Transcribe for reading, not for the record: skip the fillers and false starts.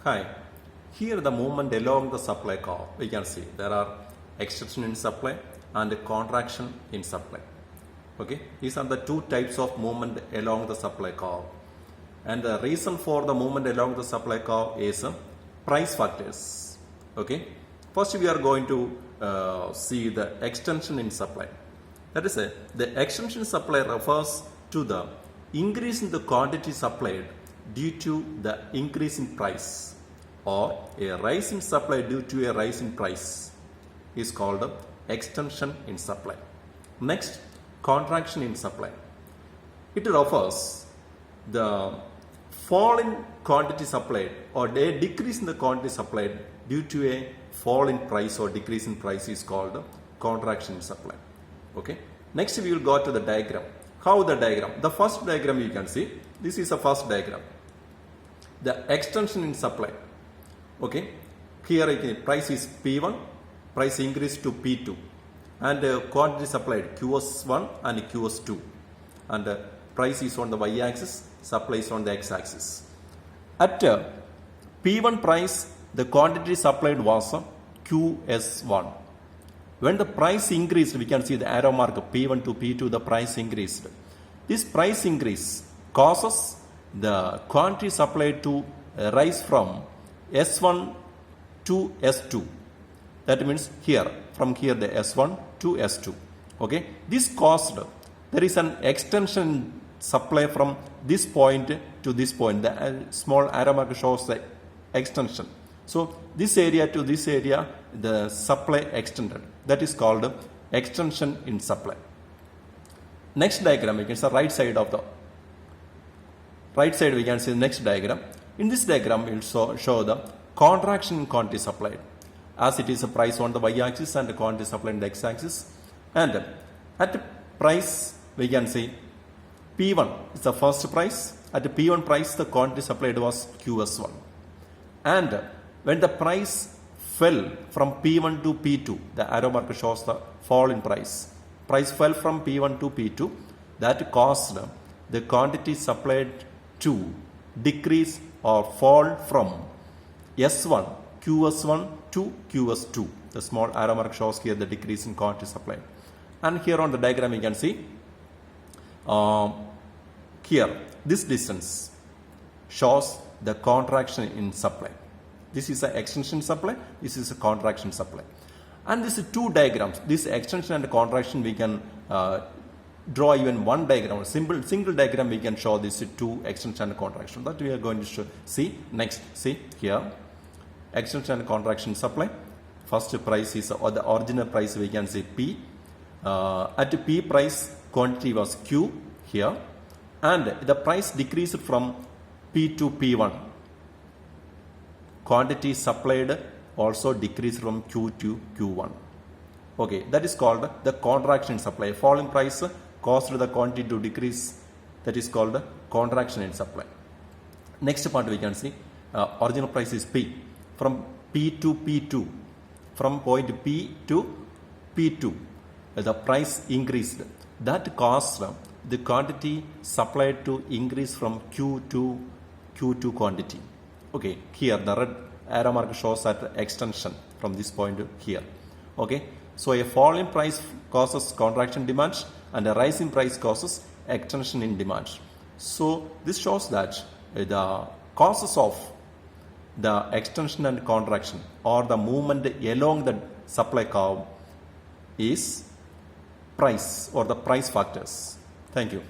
Hi, here the movement along the supply curve, we can see there are extension in supply and contraction in supply. Okay, these are the two types of movement along the supply curve. And the reason for the movement along the supply curve is price factors. Okay, first we are going to see the extension in supply. That is, the extension supply refers to the increase in the quantity supplied due to the increase in price, or a rise in supply due to a rise in price is called extension in supply. Next, contraction in supply. It refers the fall in quantity supplied or a decrease in the quantity supplied due to a fall in price or decrease in price is called contraction in supply. Okay. Next we will go to the diagram. How the diagram? The first diagram you can see. This is the first diagram. The extension in supply. Okay. Here price is P1, price increased to P2, and quantity supplied QS1 and QS2, and price is on the y-axis, supply is on the x-axis. At P1 price, the quantity supplied was QS1. When the price increased, we can see the arrow mark P1 to P2, the price increased. This price increase causes the quantity supplied to rise from S1 to S2. That means here, from here the S1 to S2. Okay, this caused, there is an extension supply from this point to this point. The small arrow mark shows the extension. So this area to this area, the supply extended. That is called extension in supply. Next diagram, we can see the right side of the right side. We can see the next diagram. In this diagram, we will show the contraction in quantity supplied, as it is a price on the y-axis and the quantity supplied on the x-axis. And at price, we can see P1 is the first price. At P1 price, the quantity supplied was QS1. And when the price fell from P1 to P2, the arrow mark shows the fall in price. Price fell from P1 to P2. That caused the quantity supplied to decrease or fall from S1, QS1 to QS2. The small arrow mark shows here the decrease in quantity supplied. And here on the diagram you can see, here this distance shows the contraction in supply. This is an extension supply, this is a contraction supply. And these two diagrams, this extension and contraction, we can draw even one diagram, a single diagram we can show these two extension and contraction. That we are going to see next. See here, extension and contraction supply. First price is, or the original price we can say P. At P price, quantity was Q here, and the price decreased from P to P1. Quantity supplied also decreased from Q to Q1. Okay, that is called the contraction in supply. Falling price caused the quantity to decrease. That is called contraction in supply. Next part we can see, original price is P. From P to P2, from point P to P2, the price increased. That caused the quantity supplied to increase from Q to Q2 quantity. Okay, here the red arrow mark shows that extension from this point to here. Okay, so a fall in price causes contraction in demand, and a rise in price causes extension in demand. So this shows that the causes of the extension and contraction, or the movement along the supply curve, is price or the price factors. Thank you.